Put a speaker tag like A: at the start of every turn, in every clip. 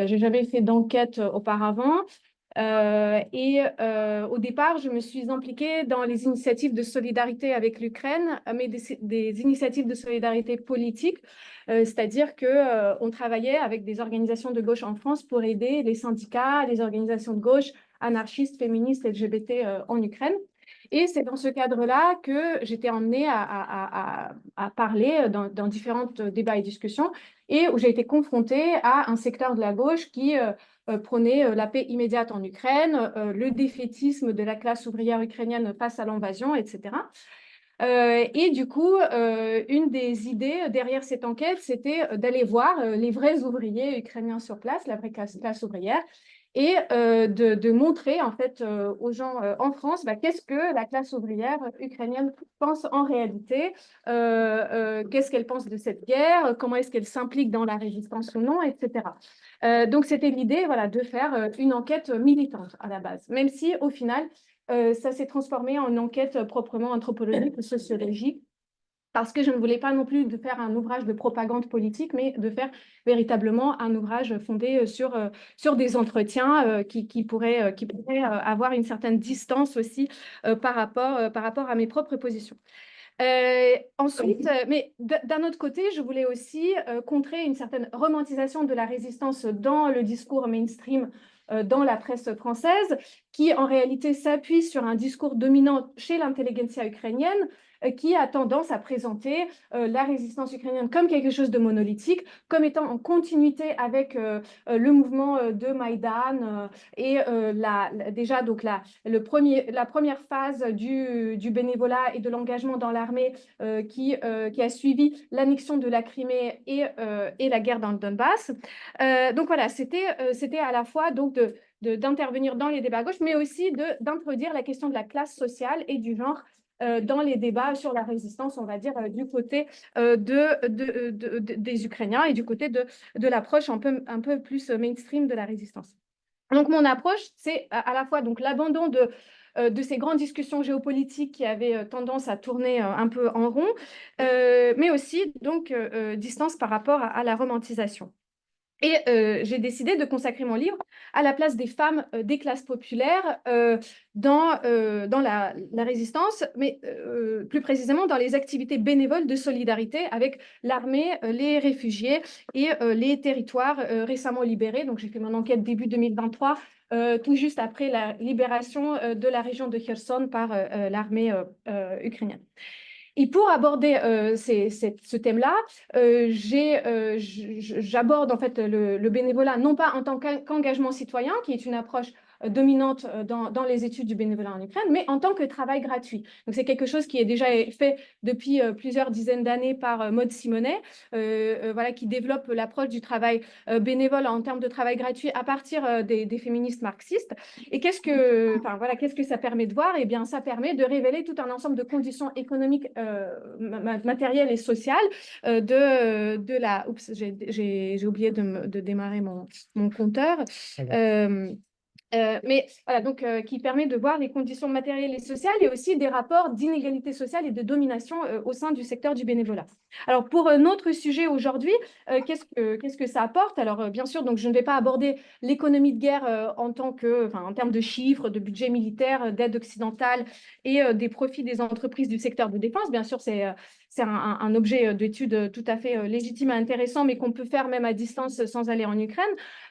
A: j'ai jamais fait d'enquête auparavant. Au départ, je me suis impliquée dans les initiatives de solidarité avec l'Ukraine, mais des initiatives de solidarité politique, c'est-à-dire que on travaillait avec des organisations de gauche en France pour aider les syndicats, les organisations de gauche, anarchistes, féministes, LGBT en Ukraine. Et c'est dans ce cadre-là que j'étais emmenée à parler dans différents débats et discussions, et où j'ai été confrontée à un secteur de la gauche qui prônait la paix immédiate en Ukraine, le défaitisme de la classe ouvrière ukrainienne face à l'invasion, etc. Et du coup, une des idées derrière cette enquête, c'était d'aller voir les vrais ouvriers ukrainiens sur place, la vraie classe ouvrière, et de montrer en fait aux gens en France qu'est-ce que la classe ouvrière ukrainienne pense en réalité, qu'est-ce qu'elle pense de cette guerre, comment est-ce qu'elle s'implique dans la résistance ou non, etc. Donc c'était l'idée, voilà, de faire une enquête militante à la base, même si au final ça s'est transformé en enquête proprement anthropologique ou sociologique, parce que je ne voulais pas non plus de faire un ouvrage de propagande politique, mais de faire véritablement un ouvrage fondé sur des entretiens qui pourraient avoir une certaine distance aussi par rapport à mes propres positions. Ensuite, mais d'un autre côté, je voulais aussi contrer une certaine romantisation de la résistance dans le discours mainstream dans la presse française, qui en réalité s'appuie sur un discours dominant chez l'intelligentsia ukrainienne, qui a tendance à présenter la résistance ukrainienne comme quelque chose de monolithique, comme étant en continuité avec le mouvement de Maïdan et déjà donc la première phase du bénévolat et de l'engagement dans l'armée qui a suivi l'annexion de la Crimée et la guerre dans le Donbass. Donc voilà, c'était à la fois donc d'intervenir dans les débats à gauche, mais aussi d'introduire la question de la classe sociale et du genre dans les débats sur la résistance, on va dire, du côté des Ukrainiens et du côté de l'approche un peu plus mainstream de la résistance. Donc, mon approche, c'est à la fois donc l'abandon de ces grandes discussions géopolitiques qui avaient tendance à tourner un peu en rond, mais aussi donc distance par rapport à la romantisation. Et j'ai décidé de consacrer mon livre à la place des femmes des classes populaires dans la résistance, mais plus précisément dans les activités bénévoles de solidarité avec l'armée, les réfugiés et les territoires récemment libérés. Donc j'ai fait mon enquête début 2023, tout juste après la libération de la région de Kherson par l'armée ukrainienne. Et pour aborder ce thème-là, j'aborde en fait le bénévolat non pas en tant qu'engagement citoyen, qui est une approche dominante dans les études du bénévolat en Ukraine, mais en tant que travail gratuit. Donc c'est quelque chose qui est déjà fait depuis plusieurs dizaines d'années par Maud Simonet, voilà, qui développe l'approche du travail bénévole en termes de travail gratuit à partir des féministes marxistes. Et qu'est-ce que ça permet de voir? Eh bien, ça permet de révéler tout un ensemble de conditions économiques, matérielles et sociales de la... Oups, j'ai oublié de démarrer mon compteur. Mais voilà, donc qui permet de voir les conditions matérielles et sociales et aussi des rapports d'inégalité sociale et de domination au sein du secteur du bénévolat. Alors pour notre sujet aujourd'hui, qu'est-ce que ça apporte? Alors bien sûr, donc je ne vais pas aborder l'économie de guerre en termes de chiffres, de budget militaire, d'aide occidentale et des profits des entreprises du secteur de défense. Bien sûr, c'est un objet d'étude tout à fait légitime et intéressant, mais qu'on peut faire même à distance sans aller en Ukraine.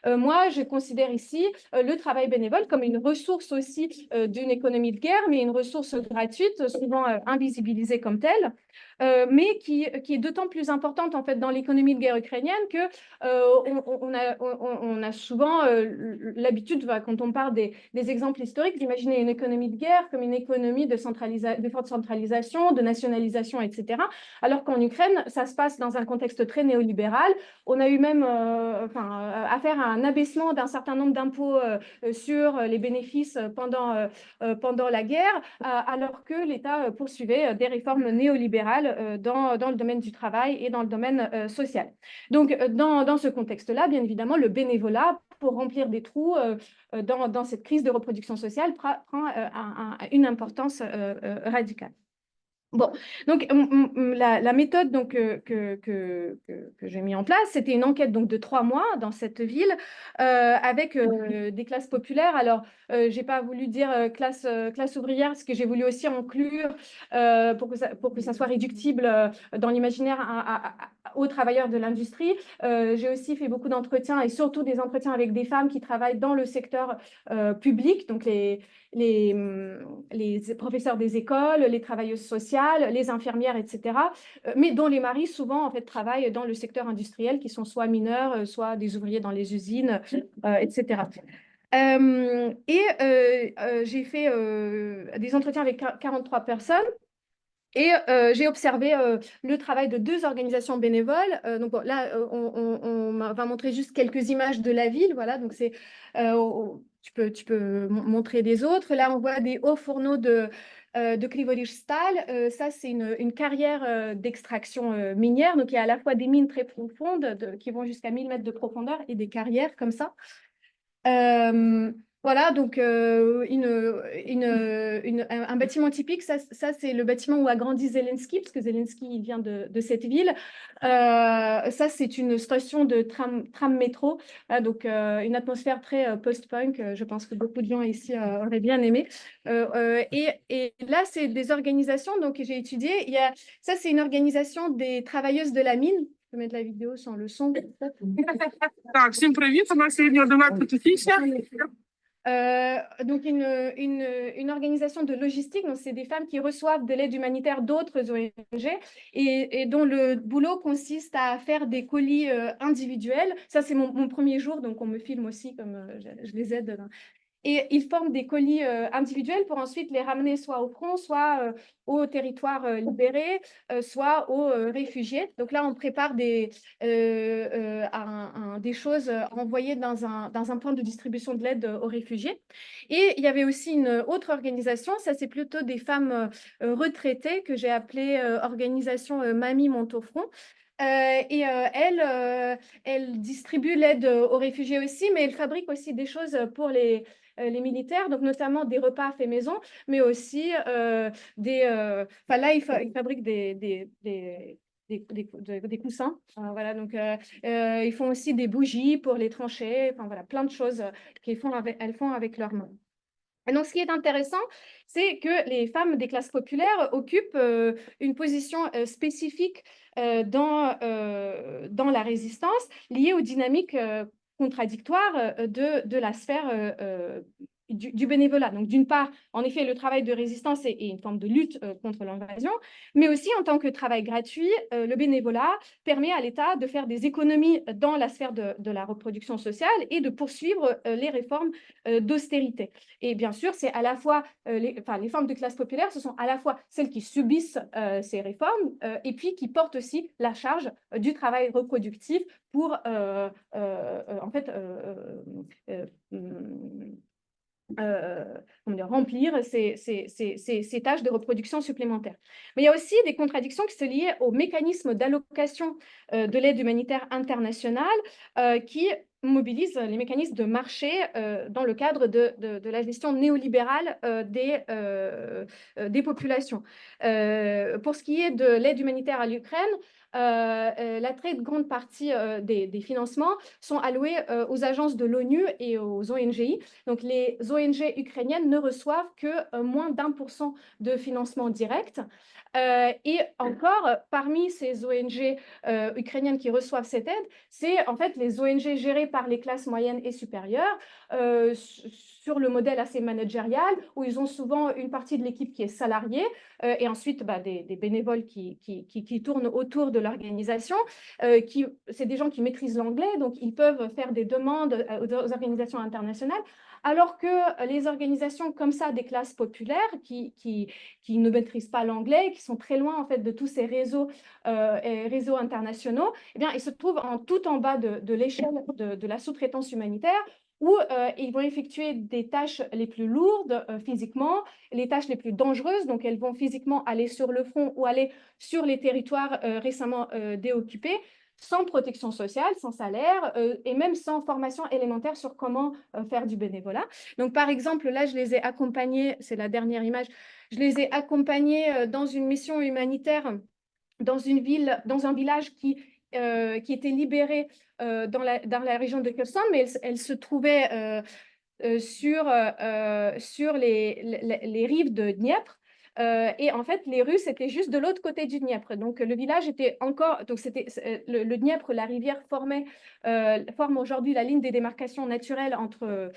A: Moi, je considère ici le travail bénévole comme une ressource aussi d'une économie de guerre, mais une ressource gratuite, souvent invisibilisée comme telle, mais qui est d'autant plus importante en fait dans l'économie de guerre ukrainienne que on a souvent l'habitude, quand on parle des exemples historiques, d'imaginer une économie de guerre comme une économie de forte centralisation, de nationalisation, etc. Alors qu'en Ukraine, ça se passe dans un contexte très néolibéral. On a eu même affaire à un abaissement d'un certain nombre d'impôts sur les bénéfices pendant la guerre, alors que l'État poursuivait des réformes néolibérales dans le domaine du travail et dans le domaine social. Donc, dans ce contexte-là, bien évidemment, le bénévolat pour remplir des trous dans cette crise de reproduction sociale prend une importance radicale. Bon, donc la méthode donc, que j'ai mis en place, c'était une enquête donc, de 3 mois dans cette ville avec des classes populaires. Alors, je n'ai pas voulu dire classe ouvrière parce que j'ai voulu aussi inclure pour que ça soit réductible dans l'imaginaire aux travailleurs de l'industrie. J'ai aussi fait beaucoup d'entretiens et surtout des entretiens avec des femmes qui travaillent dans le secteur public, donc les professeurs des écoles, les travailleuses sociales, les infirmières, etc., mais dont les maris souvent en fait travaillent dans le secteur industriel, qui sont soit mineurs, soit des ouvriers dans les usines, etc. J'ai fait des entretiens avec 43 personnes. Et j'ai observé le travail de 2 organisations bénévoles. Donc bon, là, on va montrer juste quelques images de la ville. Voilà, donc c'est, tu peux montrer des autres. Là, on voit des hauts fourneaux de Krivorijstal. Ça, c'est une carrière d'extraction minière. Donc, il y a à la fois des mines très profondes qui vont jusqu'à 1000 mètres de profondeur et des carrières comme ça. Euh, voilà, donc un bâtiment typique, ça c'est le bâtiment où a grandi Zelensky, parce que Zelensky il vient de cette ville. Ça, c'est une station de tram métro, voilà, donc une atmosphère très post-punk. Je pense que beaucoup de gens ici auraient bien aimé. Et là, c'est des organisations donc, que j'ai étudiées. Ça, c'est une organisation des travailleuses de la mine. Je peux mettre la vidéo sans le son.
B: Так, всім привіт. У нас сьогодні 11 січня.
A: Donc une organisation de logistique, donc c'est des femmes qui reçoivent de l'aide humanitaire d'autres ONG et dont le boulot consiste à faire des colis individuels. Ça, c'est mon premier jour, donc on me filme aussi comme je les aide. Et ils forment des colis individuels pour ensuite les ramener soit au front, soit au territoire libéré, soit aux réfugiés. Donc là, on prépare des choses envoyées dans un point de distribution de l'aide aux réfugiés. Et il y avait aussi une autre organisation, ça c'est plutôt des femmes retraitées que j'ai appelée organisation Mamie monte au front. Elle distribue l'aide aux réfugiés aussi, mais elle fabrique aussi des choses pour les militaires, donc notamment des repas faits maison, mais aussi enfin là, ils fabriquent des coussins. Voilà, donc ils font aussi des bougies pour les tranchées, enfin voilà, plein de choses elles font avec leurs mains. Et donc, ce qui est intéressant, c'est que les femmes des classes populaires occupent une position spécifique dans la résistance liée aux dynamiques contradictoires de la sphère du bénévolat. Donc, d'une part, en effet, le travail de résistance est une forme de lutte contre l'invasion, mais aussi en tant que travail gratuit, le bénévolat permet à l'État de faire des économies dans la sphère de la reproduction sociale et de poursuivre les réformes d'austérité. Et bien sûr, c'est à la fois les femmes de classe populaire, ce sont à la fois celles qui subissent ces réformes et puis qui portent aussi la charge du travail reproductif pour en fait remplir ces tâches de reproduction supplémentaires. Mais il y a aussi des contradictions qui sont liées au mécanisme d'allocation de l'aide humanitaire internationale qui mobilise les mécanismes de marché dans le cadre de la gestion néolibérale des populations. Pour ce qui est de l'aide humanitaire à l'Ukraine, la très grande partie des financements sont alloués aux agences de l'ONU et aux ONGI. Donc, les ONG ukrainiennes ne reçoivent que moins d'1% de financement direct. Et encore, parmi ces ONG ukrainiennes qui reçoivent cette aide, c'est en fait les ONG gérées par les classes moyennes et supérieures sur le modèle assez managérial, où ils ont souvent une partie de l'équipe qui est salariée et ensuite des bénévoles qui tournent autour de l'organisation. C'est des gens qui maîtrisent l'anglais, donc ils peuvent faire des demandes aux organisations internationales, alors que les organisations comme ça, des classes populaires qui ne maîtrisent pas l'anglais, qui sont très loin en fait de tous ces réseaux internationaux, eh bien, ils se trouvent tout en bas de l'échelle de la sous-traitance humanitaire, où ils vont effectuer des tâches les plus lourdes physiquement, les tâches les plus dangereuses, donc elles vont physiquement aller sur le front ou aller sur les territoires récemment déoccupés, sans protection sociale, sans salaire et même sans formation élémentaire sur comment faire du bénévolat. Donc, par exemple, là, je les ai accompagnés, c'est la dernière image, Je les ai accompagnés dans une mission humanitaire dans une ville, dans un village qui était libéré dans la région de Kherson, mais elle se trouvait sur les rives de Dniepr. Et en fait, les Russes étaient juste de l'autre côté du Dniepr. Donc, le village était encore. Donc, le Dniepr, la rivière, forme aujourd'hui la ligne des démarcations naturelles entre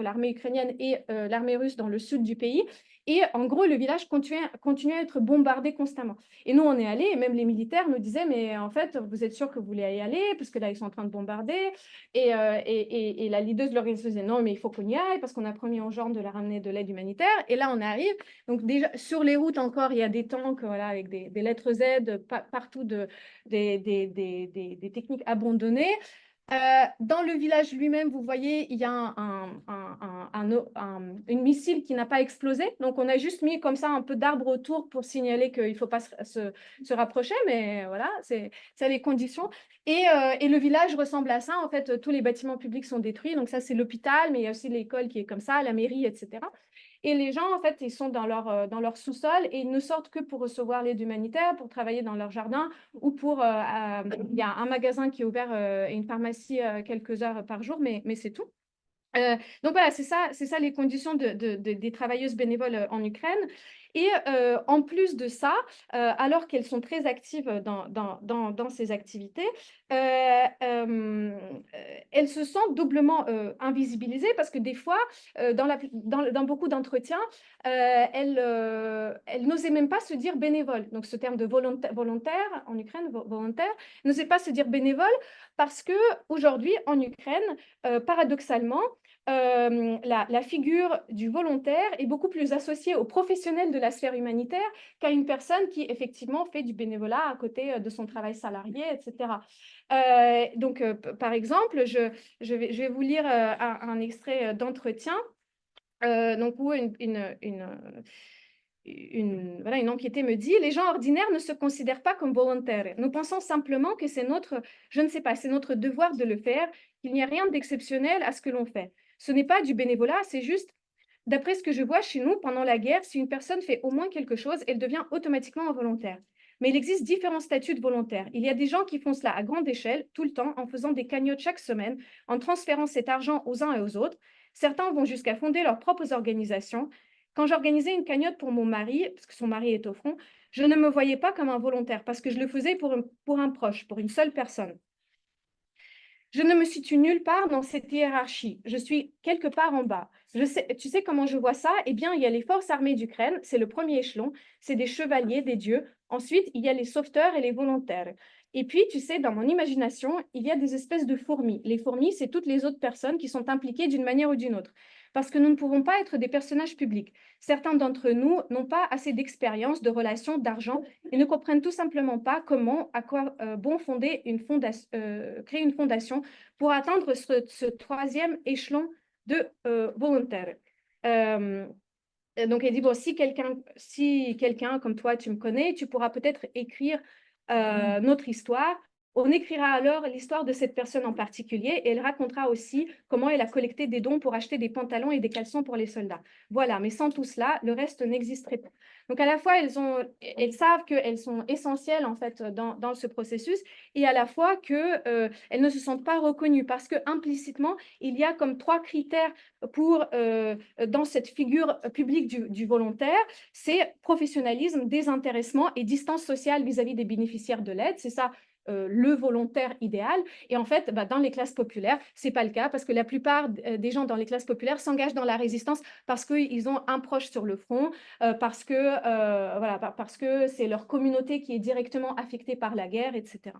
A: l'armée ukrainienne et l'armée russe dans le sud du pays. Et en gros, le village continuait à être bombardé constamment. Et nous, on est allés, et même les militaires nous disaient, mais en fait, vous êtes sûr que vous voulez y aller, parce que là, ils sont en train de bombarder. Et la leader de l'organisation disait, non, mais il faut qu'on y aille, parce qu'on a promis aux gens de la ramener de l'aide humanitaire. Et là, on arrive. Donc déjà, sur les routes encore, il y a des tanks voilà, avec des lettres Z partout, des techniques abandonnées. Dans le village lui-même, vous voyez, il y a une missile qui n'a pas explosé. Donc, on a juste mis comme ça un peu d'arbres autour pour signaler qu'il ne faut pas se rapprocher. Mais voilà, c'est les conditions. Et le village ressemble à ça. En fait, tous les bâtiments publics sont détruits. Donc, ça, c'est l'hôpital, mais il y a aussi l'école qui est comme ça, la mairie, etc. Et les gens, en fait, ils sont dans leur sous-sol et ils ne sortent que pour recevoir l'aide humanitaire, pour travailler dans leur jardin ou il y a un magasin qui est ouvert et une pharmacie quelques heures par jour, mais c'est tout. Donc voilà, c'est ça les conditions des travailleuses bénévoles en Ukraine. Et en plus de ça, alors qu'elles sont très actives dans ces activités, elles se sentent doublement invisibilisées parce que des fois, dans beaucoup d'entretiens, elles n'osaient même pas se dire bénévole. Donc ce terme de volontaire en Ukraine, volontaire, n'osaient pas se dire bénévole parce qu'aujourd'hui, en Ukraine, paradoxalement, la figure du volontaire est beaucoup plus associée aux professionnels de la sphère humanitaire qu'à une personne qui effectivement fait du bénévolat à côté de son travail salarié, etc. Donc, par exemple, je vais vous lire un extrait d'entretien donc où une enquêtée me dit, les gens ordinaires ne se considèrent pas comme volontaires. Nous pensons simplement que c'est je ne sais pas, c'est notre devoir de le faire, qu'il n'y a rien d'exceptionnel à ce que l'on fait. Ce n'est pas du bénévolat, c'est juste, d'après ce que je vois chez nous, pendant la guerre, si une personne fait au moins quelque chose, elle devient automatiquement un volontaire. Mais il existe différents statuts de volontaires. Il y a des gens qui font cela à grande échelle, tout le temps, en faisant des cagnottes chaque semaine, en transférant cet argent aux uns et aux autres. Certains vont jusqu'à fonder leurs propres organisations. Quand j'organisais une cagnotte pour mon mari, parce que son mari est au front, je ne me voyais pas comme un volontaire parce que je le faisais pour un proche, pour une seule personne. Je ne me situe nulle part dans cette hiérarchie. Je suis quelque part en bas. Tu sais comment je vois ça? Eh bien, il y a les forces armées d'Ukraine, c'est le premier échelon, c'est des chevaliers, des dieux. Ensuite, il y a les sauveteurs et les volontaires. Et puis, tu sais, dans mon imagination, il y a des espèces de fourmis. Les fourmis, c'est toutes les autres personnes qui sont impliquées d'une manière ou d'une autre. Parce que nous ne pouvons pas être des personnages publics. Certains d'entre nous n'ont pas assez d'expérience, de relations, d'argent et ne comprennent tout simplement pas comment, à quoi bon créer une fondation pour atteindre ce troisième échelon de volontaires. Donc, elle dit, bon, si quelqu'un comme toi, tu me connais, tu pourras peut-être écrire notre histoire. On écrira alors l'histoire de cette personne en particulier et elle racontera aussi comment elle a collecté des dons pour acheter des pantalons et des caleçons pour les soldats. Voilà, mais sans tout cela, le reste n'existerait pas. Donc, à la fois, elles savent qu'elles sont essentielles en fait dans ce processus et à la fois qu'elles ne se sentent pas reconnues parce que implicitement, il y a comme 3 critères dans cette figure publique du volontaire, c'est professionnalisme, désintéressement et distance sociale vis-à-vis des bénéficiaires de l'aide. C'est ça le volontaire idéal. Et en fait, dans les classes populaires, ce n'est pas le cas parce que la plupart des gens dans les classes populaires s'engagent dans la résistance parce qu'ils ont un proche sur le front, parce que c'est leur communauté qui est directement affectée par la guerre, etc.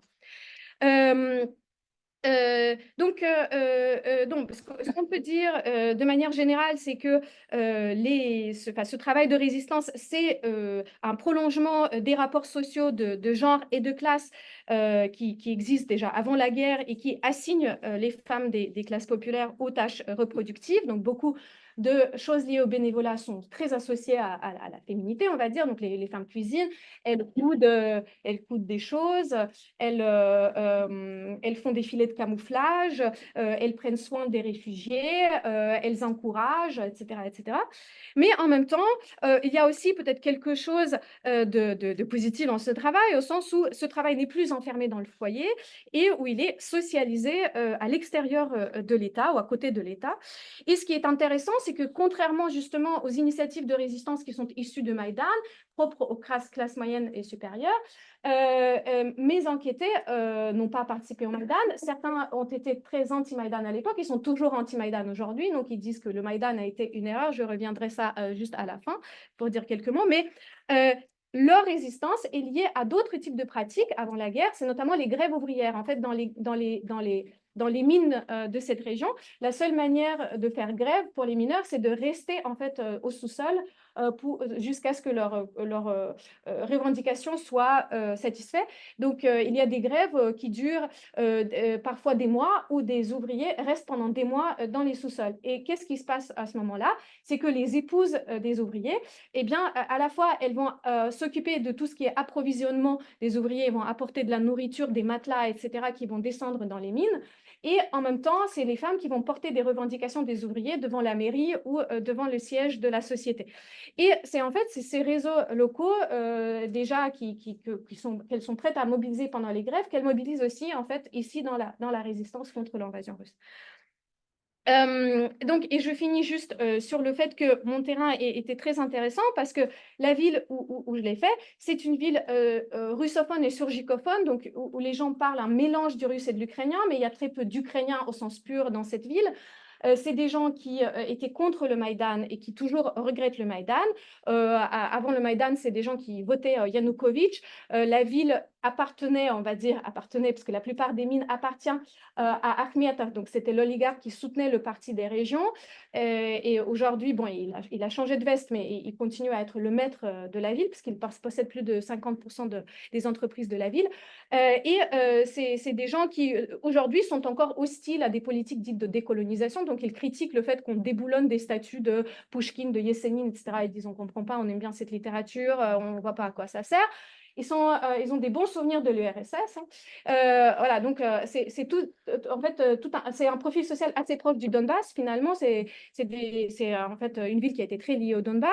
A: Donc, ce qu'on peut dire de manière générale, c'est que ce travail de résistance, c'est un prolongement des rapports sociaux de genre et de classe qui existent déjà avant la guerre et qui assignent les femmes des classes populaires aux tâches reproductives. Donc, beaucoup de choses liées au bénévolat sont très associées à la féminité, on va dire. Donc, les femmes cuisinent, elles coudent des choses, elles font des filets de camouflage, elles prennent soin des réfugiés, elles encouragent, etc., etc. Mais en même temps, il y a aussi peut-être quelque chose de positif dans ce travail, au sens où ce travail n'est plus enfermé dans le foyer et où il est socialisé à l'extérieur de l'État ou à côté de l'État. Et ce qui est intéressant, c'est que contrairement justement aux initiatives de résistance qui sont issues de Maïdan, propres aux classes moyennes et supérieures, mes enquêtés n'ont pas participé au Maïdan. Certains ont été très anti-Maïdan à l'époque, ils sont toujours anti-Maïdan aujourd'hui, donc ils disent que le Maïdan a été une erreur. Je reviendrai ça juste à la fin pour dire quelques mots, mais leur résistance est liée à d'autres types de pratiques avant la guerre, c'est notamment les grèves ouvrières. En fait, dans les mines de cette région, la seule manière de faire grève pour les mineurs, c'est de rester en fait au sous-sol jusqu'à ce que leurs revendications soient satisfaites. Donc, il y a des grèves qui durent parfois des mois où des ouvriers restent pendant des mois dans les sous-sols. Et qu'est-ce qui se passe à ce moment-là? C'est que les épouses des ouvriers, eh bien, à la fois, elles vont s'occuper de tout ce qui est approvisionnement des ouvriers, vont apporter de la nourriture, des matelas, etc., qui vont descendre dans les mines. Et en même temps, c'est les femmes qui vont porter des revendications des ouvriers devant la mairie ou devant le siège de la société. Et c'est en fait ces réseaux locaux déjà qu'elles sont prêtes à mobiliser pendant les grèves, qu'elles mobilisent aussi en fait ici dans la résistance contre l'invasion russe. Donc, et je finis juste sur le fait que mon terrain était très intéressant parce que la ville où je l'ai fait, c'est une ville russophone et surgicophone, donc où les gens parlent un mélange du russe et de l'ukrainien, mais il y a très peu d'ukrainien au sens pur dans cette ville. C'est des gens qui étaient contre le Maïdan et qui toujours regrettent le Maïdan. Avant le Maïdan, c'est des gens qui votaient Yanukovych. La ville appartenait, on va dire, parce que la plupart des mines appartiennent à Akhmetov, donc c'était l'oligarque qui soutenait le parti des régions. Et aujourd'hui, bon, il a changé de veste, mais il continue à être le maître de la ville, puisqu'il possède plus de 50% des entreprises de la ville. C'est des gens qui, aujourd'hui, sont encore hostiles à des politiques dites de décolonisation. Donc, ils critiquent le fait qu'on déboulonne des statues de Pouchkine, de Yesenin, etc. Ils disent, on ne comprend pas, on aime bien cette littérature, on ne voit pas à quoi ça sert. Ils ont des bons souvenirs de l'URSS. Voilà, donc c'est tout, en fait, c'est un profil social assez proche du Donbass. Finalement, c'est en fait une ville qui a été très liée au Donbass.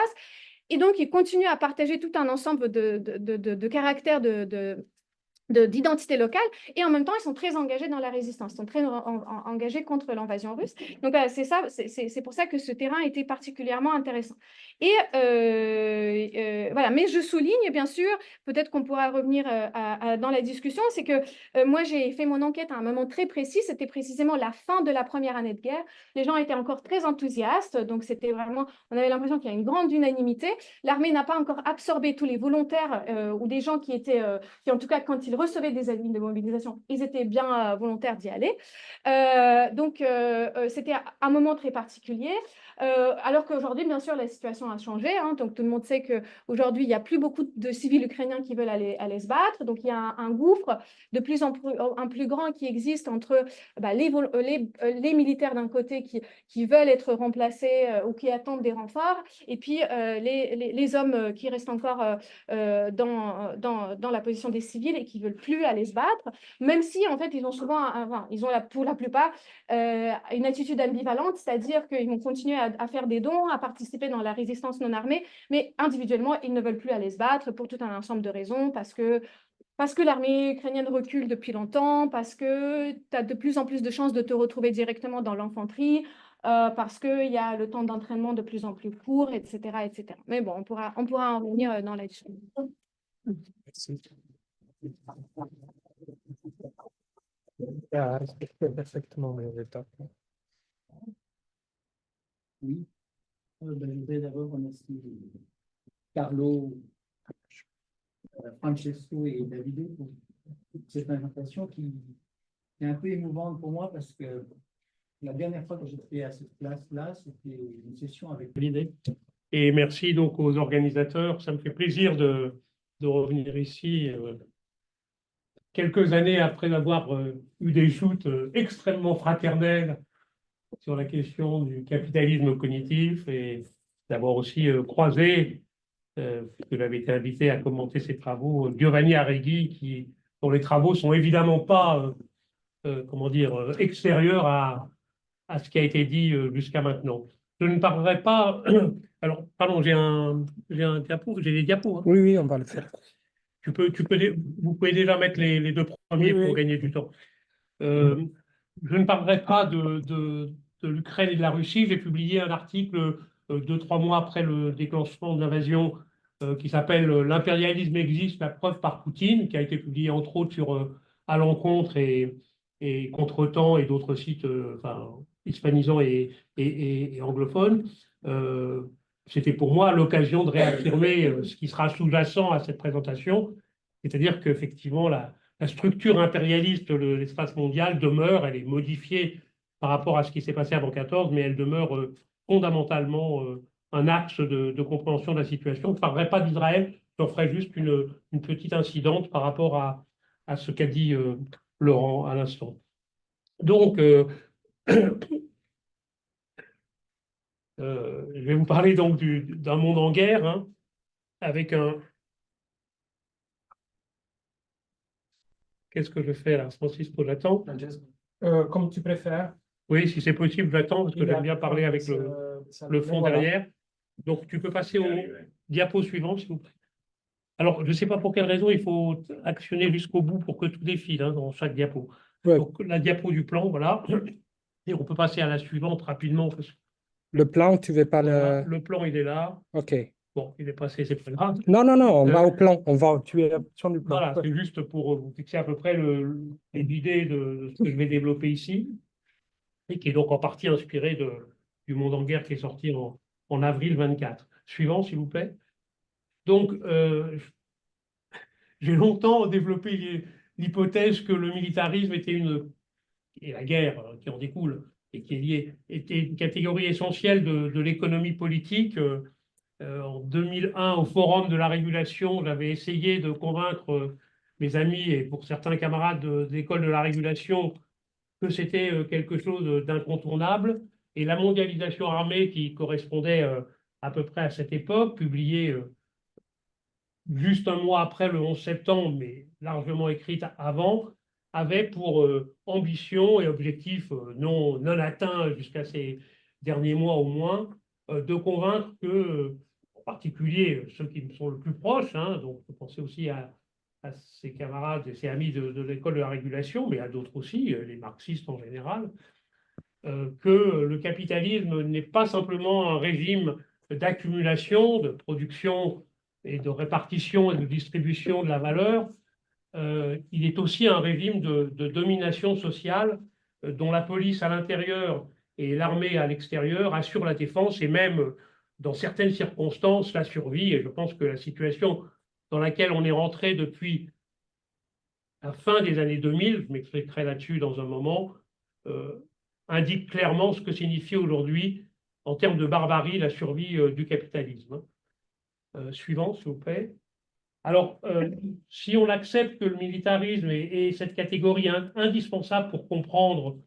A: Et donc, ils continuent à partager tout un ensemble de caractères d'identité locale, et en même temps, ils sont très engagés dans la résistance, ils sont très engagés contre l'invasion russe. Donc, c'est pour ça que ce terrain était particulièrement intéressant. Et voilà, mais je souligne, bien sûr, peut-être qu'on pourra revenir dans la discussion, c'est que moi, j'ai fait mon enquête à un moment très précis, c'était précisément la fin de la première année de guerre. Les gens étaient encore très enthousiastes, donc c'était vraiment, on avait l'impression qu'il y a une grande unanimité. L'armée n'a pas encore absorbé tous les volontaires ou des gens qui étaient, qui en tout cas, quand ils recevaient des avis de mobilisation, ils étaient bien volontaires d'y aller. Donc, c'était un moment très particulier. Alors qu'aujourd'hui, bien sûr, la situation a changé. Hein, donc, tout le monde sait qu'aujourd'hui, il n'y a plus beaucoup de civils ukrainiens qui veulent aller se battre. Donc, il y a un gouffre de plus en plus grand qui existe entre les militaires d'un côté qui veulent être remplacés ou qui attendent des renforts, et puis les hommes qui restent encore dans la position des civils et qui ne veulent plus aller se battre, même si, en fait, ils ont souvent, ils ont pour la plupart une attitude ambivalente, c'est-à-dire qu'ils vont continuer à faire des dons, à participer dans la résistance non armée, mais individuellement, ils ne veulent plus aller se battre pour tout un ensemble de raisons, parce que l'armée ukrainienne recule depuis longtemps, parce que tu as de plus en plus de chances de te retrouver directement dans l'infanterie, parce qu'il y a le temps d'entraînement de plus en plus court, etc., etc. Mais bon, on pourra en revenir dans la discussion.
C: Merci. Ah, respecté perfectement mes étapes.
D: Oui, je voudrais d'abord remercier Carlo, Francesco et Davide pour cette présentation qui est un peu émouvante pour moi parce que la dernière fois que j'étais à cette place-là, c'était une session avec
C: L'idée. Et merci donc aux organisateurs. Ça me fait plaisir de revenir ici quelques années après avoir eu des joutes extrêmement fraternelles sur la question du capitalisme cognitif et d'avoir aussi croisé, puisque j'avais été invité à commenter ses travaux, Giovanni Arrighi, dont les travaux sont évidemment pas, comment dire, extérieurs à ce qui a été dit jusqu'à maintenant. Je ne parlerai pas. Alors, pardon, j'ai des diapos. Hein.
E: Oui, oui, on va le faire.
C: Vous pouvez déjà mettre les deux premiers
E: Oui, oui.
C: pour gagner du temps. Je ne parlerai pas de l'Ukraine et de la Russie. J'ai publié un article 2-3 mois après le déclenchement de l'invasion qui s'appelle L'impérialisme existe, la preuve par Poutine, qui a été publié entre autres sur À l'encontre et Contretemps et d'autres sites enfin, hispanisants et anglophones. C'était pour moi l'occasion de réaffirmer ce qui sera sous-jacent à cette présentation, c'est-à-dire qu'effectivement, la structure impérialiste de l'espace mondial demeure, elle est modifiée par rapport à ce qui s'est passé avant 14, mais elle demeure fondamentalement un axe de compréhension de la situation. Je ne parlerai pas d'Israël, je ferai juste une petite incidente par rapport à ce qu'a dit Laurent à l'instant. Donc, je vais vous parler donc d'un monde en guerre, hein, avec un... Qu'est-ce que je fais là, Francisco, j'attends?
E: Comme tu préfères.
C: Oui, si c'est possible, j'attends parce que j'aime bien parler avec le fond derrière. Donc, tu peux passer au diapo suivant, s'il vous plaît. Alors, je ne sais pas pour quelle raison, il faut actionner jusqu'au bout pour que tout défile hein, dans chaque diapo.
E: Ouais.
C: Donc, la diapo du plan, voilà. Et on peut passer à la suivante rapidement. Parce que,
E: Le plan, tu veux pas
C: voilà,
E: le...
C: le plan, il est là.
E: OK.
C: Bon, il est passé, c'est pas grave.
E: Non, non, non, on va au plan. Tu es sur du plan.
C: Voilà, c'est juste pour vous fixer à peu près l'idée de ce que je vais développer ici, et qui est donc en partie inspiré du Monde en guerre qui est sorti en avril 24. Suivant, s'il vous plaît. Donc, j'ai longtemps développé l'hypothèse que le militarisme était et la guerre qui en découle, et qui est liée, était une catégorie essentielle de l'économie politique. En 2001, au Forum de la régulation, j'avais essayé de convaincre mes amis et pour certains camarades de l'école de la régulation que c'était quelque chose d'incontournable. Et la mondialisation armée, qui correspondait à peu près à cette époque, publiée juste un mois après le 11 septembre, mais largement écrite avant, avait pour ambition et objectif non atteint jusqu'à ces derniers mois au moins, de convaincre que, en particulier ceux qui me sont le plus proches, hein, donc je pensais aussi à ses camarades et ses amis de l'école de la régulation, mais à d'autres aussi, les marxistes en général, que le capitalisme n'est pas simplement un régime d'accumulation, de production et de répartition et de distribution de la valeur, il est aussi un régime de domination sociale dont la police à l'intérieur et l'armée à l'extérieur assurent la défense et même, dans certaines circonstances, la survie. Et je pense que la situation dans laquelle on est rentré depuis la fin des années 2000, je m'expliquerai là-dessus dans un moment, indique clairement ce que signifie aujourd'hui, en termes de barbarie, la survie du capitalisme. Suivant, s'il vous plaît. Alors, si on accepte que le militarisme est cette catégorie indispensable pour comprendre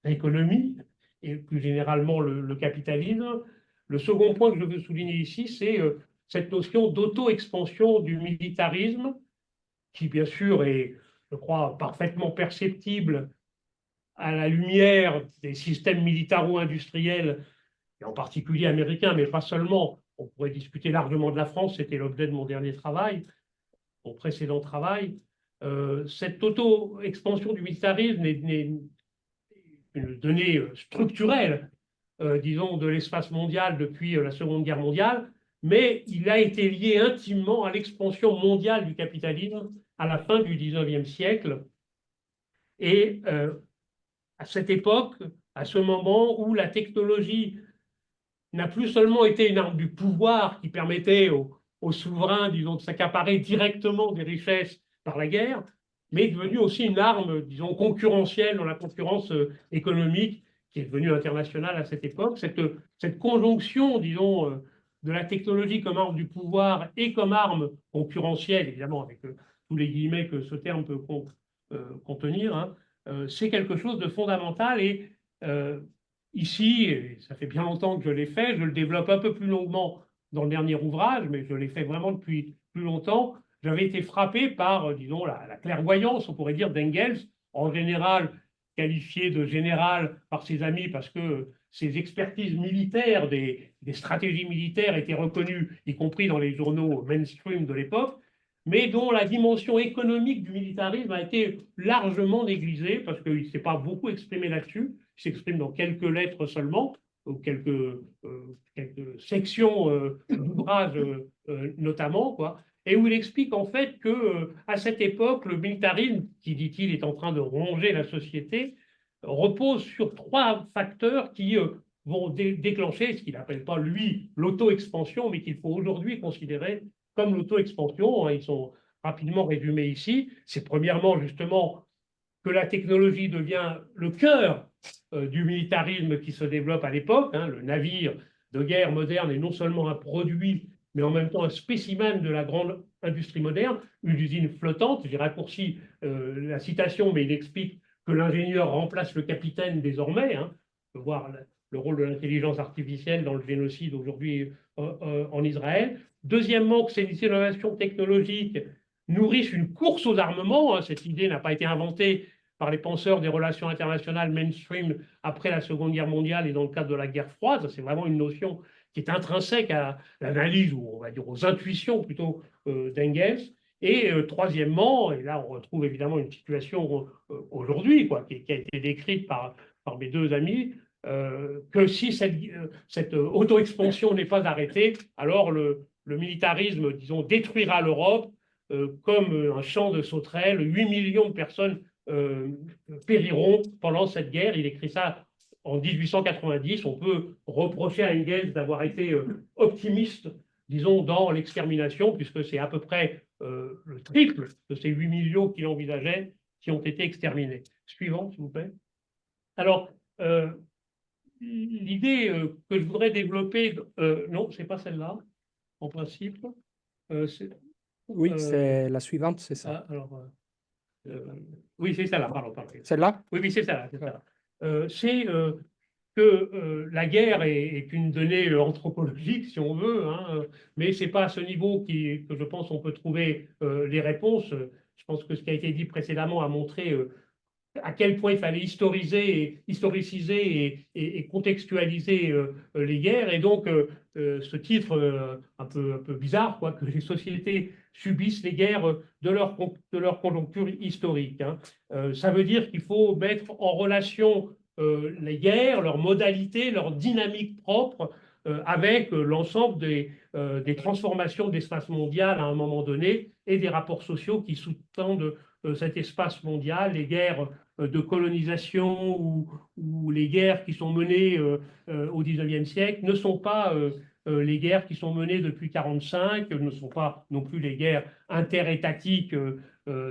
C: l'économie et plus généralement le capitalisme, le second point que je veux souligner ici, c'est cette notion d'auto-expansion du militarisme, qui bien sûr est, je crois, parfaitement perceptible à la lumière des systèmes militaro-industriels, et en particulier américains, mais pas seulement. On pourrait discuter largement de la France, c'était l'objet de mon dernier travail, mon précédent travail. Cette auto-expansion du militarisme est une donnée structurelle, disons, de l'espace mondial depuis la Seconde Guerre mondiale, mais il a été lié intimement à l'expansion mondiale du capitalisme à la fin du XIXe siècle. Et à cette époque, à ce moment où la technologie n'a plus seulement été une arme du pouvoir qui permettait aux souverains, disons, de s'accaparer directement des richesses par la guerre, mais est devenue aussi une arme, disons, concurrentielle dans la concurrence économique qui est devenue internationale à cette époque. Cette conjonction, disons, de la technologie comme arme du pouvoir et comme arme concurrentielle, évidemment, avec tous les guillemets que ce terme peut contenir, hein, c'est quelque chose de fondamental et ici, et ça fait bien longtemps que je l'ai fait, je le développe un peu plus longuement dans le dernier ouvrage, mais je l'ai fait vraiment depuis plus longtemps. J'avais été frappé par, disons, la clairvoyance, on pourrait dire, d'Engels, en général qualifié de général par ses amis parce que ses expertises militaires, des stratégies militaires étaient reconnues, y compris dans les journaux mainstream de l'époque, mais dont la dimension économique du militarisme a été largement négligée parce qu'il ne s'est pas beaucoup exprimé là-dessus. Il s'exprime dans quelques lettres seulement, ou quelques sections d'ouvrages notamment, quoi, et où il explique en fait que à cette époque, le militarisme, qui dit-il est en train de ronger la société, repose sur trois facteurs qui vont déclencher ce qu'il n'appelle pas, lui, l'auto-expansion, mais qu'il faut aujourd'hui considérer comme l'auto-expansion. Hein, ils sont rapidement résumés ici. C'est premièrement, justement, que la technologie devient le cœur du militarisme qui se développe à l'époque. Hein. Le navire de guerre moderne est non seulement un produit, mais en même temps un spécimen de la grande industrie moderne, une usine flottante. J'ai raccourci la citation, mais il explique que l'ingénieur remplace le capitaine désormais. Hein. On peut voir le rôle de l'intelligence artificielle dans le génocide aujourd'hui en Israël. Deuxièmement, que ces innovations technologiques nourrissent une course aux armements. Hein. Cette idée n'a pas été inventée par les penseurs des relations internationales mainstream après la Seconde Guerre mondiale et dans le cadre de la guerre froide. C'est vraiment une notion qui est intrinsèque à l'analyse, ou on va dire aux intuitions plutôt d'Engels. Et troisièmement, et là on retrouve évidemment une situation aujourd'hui qui a été décrite par mes deux amis, que si cette auto-expansion n'est pas arrêtée, alors le militarisme, disons, détruira l'Europe comme un champ de sauterelles. 8 millions de personnes périront pendant cette guerre. Il écrit ça en 1890. On peut reprocher à Engels d'avoir été optimiste, disons, dans l'extermination, puisque c'est à peu près le triple de ces 8 millions qu'il envisageait qui ont été exterminés. Suivant, s'il vous plaît. Alors, l'idée que je voudrais développer, non, ce n'est pas celle-là, en principe.
E: Oui, c'est la suivante, c'est ça.
C: Alors, oui, c'est celle-là, pardon.
E: Celle-là?
C: Oui, oui, c'est ça. C'est que la guerre est une donnée anthropologique, si on veut, hein, mais ce n'est pas à ce niveau que je pense on peut trouver les réponses. Je pense que ce qui a été dit précédemment a montré à quel point il fallait historiciser et contextualiser les guerres. Et donc, ce titre un peu bizarre, quoi, que les sociétés subissent les guerres de leur conjoncture historique. Hein. Ça veut dire qu'il faut mettre en relation les guerres, leurs modalités, leur dynamique propre, avec l'ensemble des transformations de l'espace mondial à un moment donné et des rapports sociaux qui sous-tendent cet espace mondial, les guerres de colonisation ou les guerres qui sont menées au XIXe siècle ne sont pas les guerres qui sont menées depuis 1945, ne sont pas non plus les guerres interétatiques,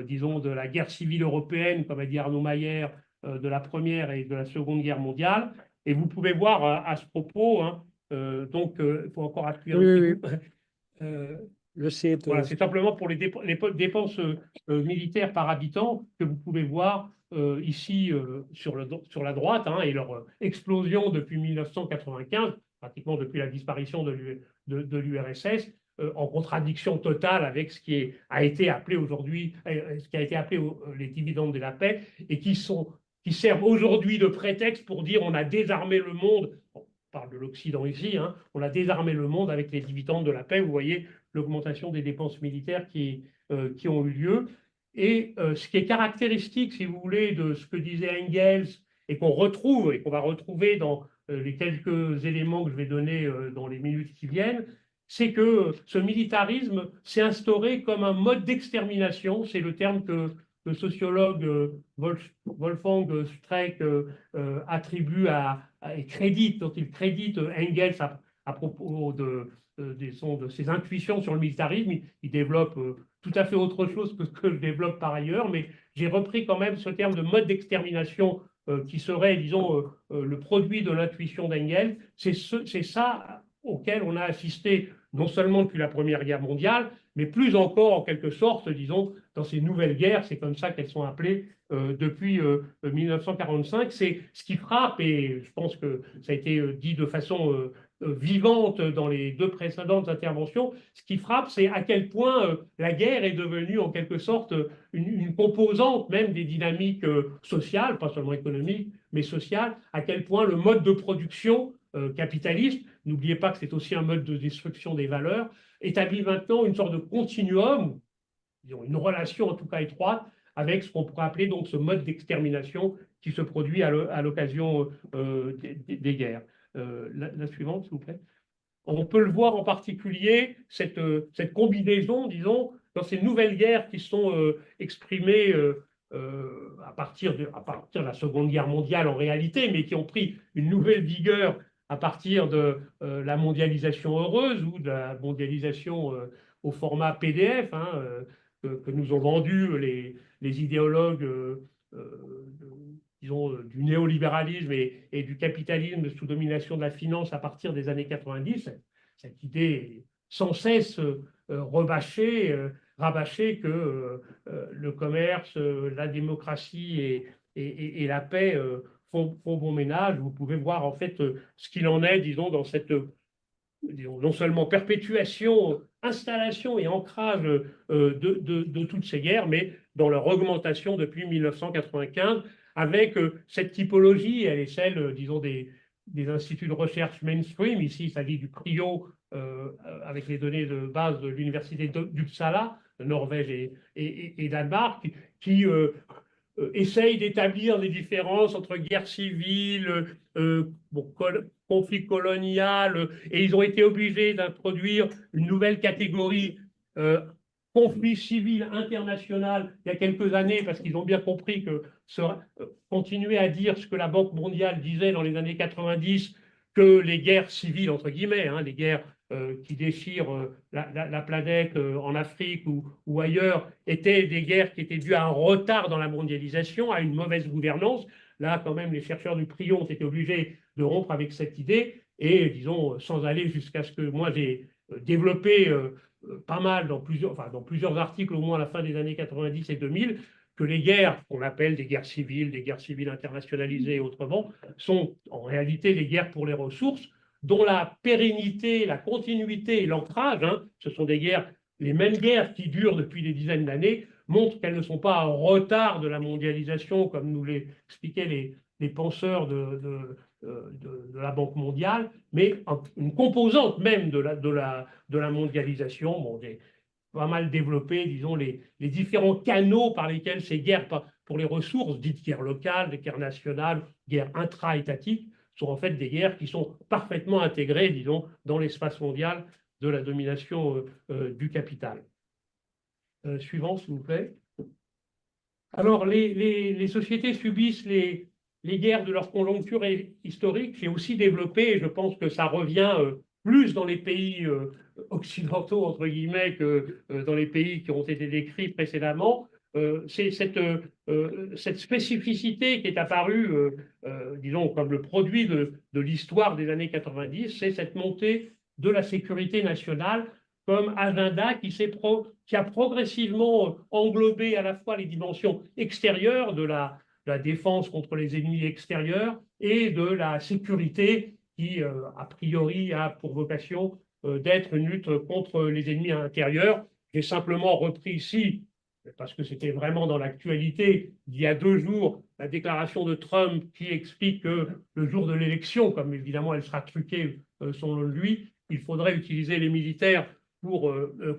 C: disons, de la guerre civile européenne, comme a dit Arnaud Mayer, de la Première et de la Seconde Guerre mondiale. Et vous pouvez voir à ce propos, hein, donc il faut encore appuyer un petit peu. Voilà, c'est simplement pour les dépenses militaires par habitant que vous pouvez voir ici sur la droite, hein, et leur explosion depuis 1995, pratiquement depuis la disparition de l'URSS, en contradiction totale avec ce qui a été appelé aujourd'hui, ce qui a été appelé les dividendes de la paix, et qui servent aujourd'hui de prétexte pour dire on a désarmé le monde. On parle de l'Occident ici, hein, on a désarmé le monde avec les dividendes de la paix. Vous voyez l'augmentation des dépenses militaires qui ont eu lieu. Et ce qui est caractéristique, si vous voulez, de ce que disait Engels et qu'on retrouve et qu'on va retrouver dans les quelques éléments que je vais donner dans les minutes qui viennent, c'est que ce militarisme s'est instauré comme un mode d'extermination. C'est le terme que le sociologue Wolfgang Streeck attribue et crédite, dont il crédite Engels à propos de ses intuitions sur le militarisme. Il développe tout à fait autre chose que ce que je développe par ailleurs, mais j'ai repris quand même ce terme de mode d'extermination qui serait, disons, le produit de l'intuition d'Engels. C'est ça auquel on a assisté non seulement depuis la Première Guerre mondiale, mais plus encore en quelque sorte, disons, dans ces nouvelles guerres, c'est comme ça qu'elles sont appelées depuis 1945. C'est ce qui frappe, et je pense que ça a été dit de façon vivante dans les deux précédentes interventions, ce qui frappe, c'est à quel point la guerre est devenue en quelque sorte une composante même des dynamiques sociales, pas seulement économiques, mais sociales, à quel point le mode de production capitaliste, n'oubliez pas que c'est aussi un mode de destruction des valeurs, établit maintenant une sorte de continuum, disons, une relation en tout cas étroite avec ce qu'on pourrait appeler donc ce mode d'extermination qui se produit à l'occasion des guerres. La suivante, s'il vous plaît. On peut le voir en particulier, cette combinaison, disons, dans ces nouvelles guerres qui sont exprimées à partir de la Seconde Guerre mondiale en réalité, mais qui ont pris une nouvelle vigueur à partir de la mondialisation heureuse ou de la mondialisation au format PDF, hein, que nous ont vendu les idéologues disons, du néolibéralisme et du capitalisme sous domination de la finance à partir des années 90, cette idée est sans cesse rabâchée que le commerce, la démocratie et la paix font bon ménage. Vous pouvez voir en fait ce qu'il en est, disons, dans cette non seulement perpétuation, installation et ancrage de toutes ces guerres, mais dans leur augmentation depuis 1995, avec cette typologie, elle est celle, disons, des instituts de recherche mainstream. Ici, il s'agit du CRIO, avec les données de base de l'université d'Uppsala, de Norvège et Danemark, qui essaye d'établir les différences entre guerre civile, conflit colonial, et ils ont été obligés d'introduire une nouvelle catégorie, conflit civil international, il y a quelques années, parce qu'ils ont bien compris que continuer à dire ce que la Banque mondiale disait dans les années 90, que les guerres civiles, entre guillemets, hein, les guerres qui déchirent la planète en Afrique ou ailleurs, étaient des guerres qui étaient dues à un retard dans la mondialisation, à une mauvaise gouvernance. Là, quand même, les chercheurs du PRIO ont été obligés de rompre avec cette idée et, disons, sans aller jusqu'à ce que moi j'ai développé pas mal dans plusieurs articles, au moins à la fin des années 90 et 2000, que les guerres, qu'on appelle des guerres civiles internationalisées autrement, sont en réalité des guerres pour les ressources, dont la pérennité, la continuité et l'ancrage, hein, ce sont des guerres, les mêmes guerres qui durent depuis des dizaines d'années, montrent qu'elles ne sont pas en retard de la mondialisation, comme nous l'expliquaient les penseurs de la Banque mondiale, mais une composante même de la mondialisation. Bon, j'ai pas mal développé, disons, les différents canaux par lesquels ces guerres pour les ressources, dites guerres locales, guerres nationales, guerres intra-étatiques, sont en fait des guerres qui sont parfaitement intégrées, disons, dans l'espace mondial de la domination du capital. Suivant, s'il vous plaît. Alors, les sociétés subissent les guerres de leur conjoncture historique. J'ai aussi développé, et je pense que ça revient plus dans les pays occidentaux, entre guillemets, que dans les pays qui ont été décrits précédemment, c'est cette spécificité qui est apparue, disons, comme le produit de l'histoire des années 90, c'est cette montée de la sécurité nationale comme agenda qui a progressivement englobé à la fois les dimensions extérieures de la défense contre les ennemis extérieurs et de la sécurité qui, a priori, a pour vocation d'être une lutte contre les ennemis intérieurs. J'ai simplement repris ici, parce que c'était vraiment dans l'actualité, il y a 2 jours, la déclaration de Trump qui explique que le jour de l'élection, comme évidemment elle sera truquée selon lui, il faudrait utiliser les militaires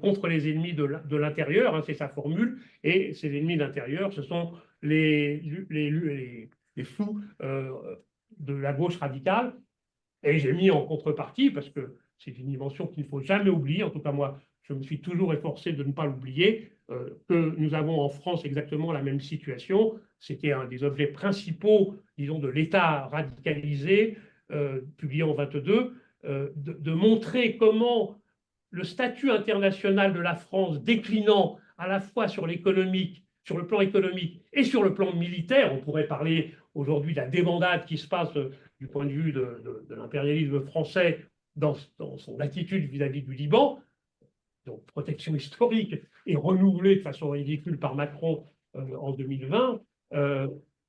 C: contre les ennemis de l'intérieur, hein, c'est sa formule, et ces ennemis d'intérieur, ce sont les fous de la gauche radicale. Et j'ai mis en contrepartie, parce que c'est une dimension qu'il ne faut jamais oublier, en tout cas moi, je me suis toujours efforcé de ne pas l'oublier, que nous avons en France exactement la même situation. C'était un des objets principaux, disons, de l'État radicalisé, publié en 22, de montrer comment le statut international de la France déclinant à la fois sur le plan économique et sur le plan militaire, on pourrait parler aujourd'hui de la débandade qui se passe du point de vue de l'impérialisme français dans son attitude vis-à-vis du Liban, donc protection historique, est renouvelée de façon ridicule par Macron en 2020,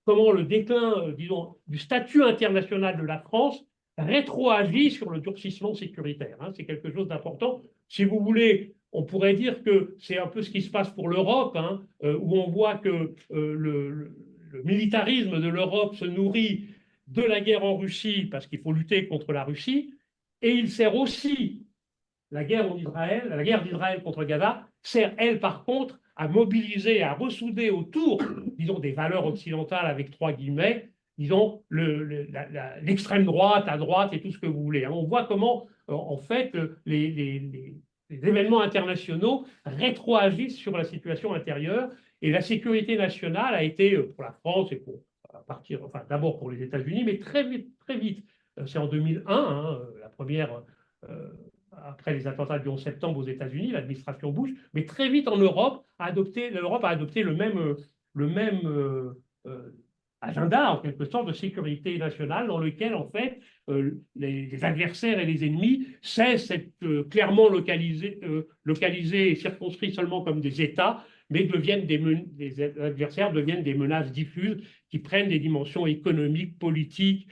C: comment le déclin, disons, du statut international de la France rétroagit sur le durcissement sécuritaire. Hein. C'est quelque chose d'important. Si vous voulez, on pourrait dire que c'est un peu ce qui se passe pour l'Europe, hein, où on voit que le militarisme de l'Europe se nourrit de la guerre en Russie, parce qu'il faut lutter contre la Russie, et il sert aussi la guerre d'Israël contre Gaza, sert, elle, par contre, à mobiliser, à ressouder autour, disons, des valeurs occidentales avec 3 guillemets, disons, l'extrême droite, à droite et tout ce que vous voulez. On voit comment, en fait, les événements internationaux rétroagissent sur la situation intérieure, et la sécurité nationale a été, pour la France et pour partir, enfin, d'abord pour les États-Unis, mais très vite, c'est en 2001, hein, la première, après les attentats du 11 septembre aux États-Unis, l'administration Bush, mais très vite en Europe, l'Europe a adopté le même agenda, en quelque sorte, de sécurité nationale, dans lequel, en fait, les adversaires et les ennemis cessent d'être clairement localisés et circonscrits seulement comme des États, mais des adversaires deviennent des menaces diffuses qui prennent des dimensions économiques, politiques,